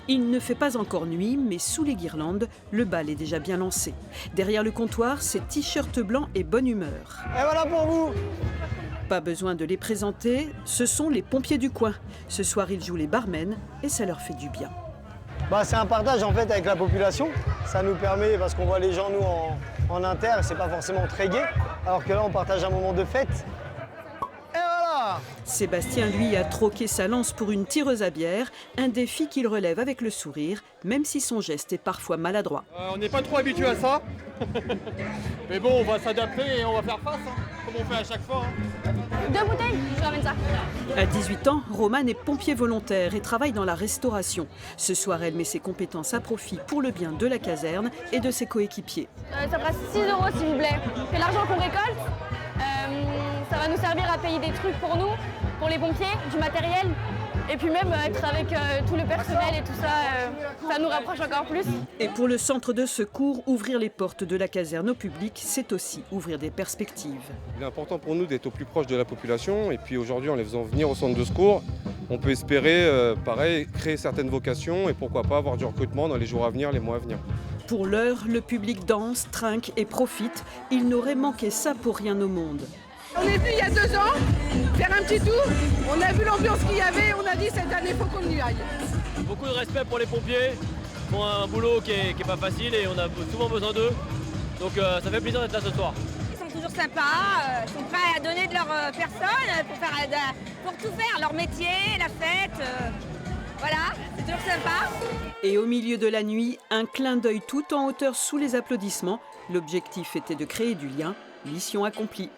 Il ne fait pas encore nuit, mais sous les guirlandes, le bal est déjà bien lancé. Derrière le comptoir, c'est t-shirt blanc et bonne humeur. Et voilà pour vous! Pas besoin de les présenter, ce sont les pompiers du coin. Ce soir, ils jouent les barmen et ça leur fait du bien. C'est un partage en fait avec la population. Ça nous permet, parce qu'on voit les gens nous en inter, c'est pas forcément très gai. Alors que là, on partage un moment de fête. Et voilà! Sébastien, lui, a troqué sa lance pour une tireuse à bière, un défi qu'il relève avec le sourire, même si son geste est parfois maladroit. On n'est pas trop habitué à ça. Mais bon, on va s'adapter et on va faire face, comme on fait à chaque fois. 2 bouteilles, je ramène ça. À 18 ans, Romane est pompier volontaire et travaille dans la restauration. Ce soir, elle met ses compétences à profit pour le bien de la caserne et de ses coéquipiers. Ça fera 6 € s'il vous plaît. C'est l'argent qu'on récolte. Ça va nous servir à payer des trucs pour nous, pour les pompiers, du matériel. Et puis même être avec tout le personnel et tout ça, ça nous rapproche encore plus. Et pour le centre de secours, ouvrir les portes de la caserne au public, c'est aussi ouvrir des perspectives. Il est important pour nous d'être au plus proche de la population. Et puis aujourd'hui, en les faisant venir au centre de secours, on peut espérer, pareil, créer certaines vocations et pourquoi pas avoir du recrutement dans les jours à venir, les mois à venir. Pour l'heure, le public danse, trinque et profite. Il n'aurait manqué ça pour rien au monde. On est venu il y a 2 ans faire un petit tour. On a vu l'ambiance qu'il y avait. On a dit cette année, il faut qu'on y aille. Beaucoup de respect pour les pompiers, pour un boulot qui est pas facile et on a souvent besoin d'eux. Donc ça fait plaisir d'être là ce soir. Ils sont toujours sympas, ils sont prêts à donner de leur personne pour tout faire, leur métier, la fête. Voilà, c'est toujours sympa. Et au milieu de la nuit, un clin d'œil tout en hauteur sous les applaudissements. L'objectif était de créer du lien. Mission accomplie.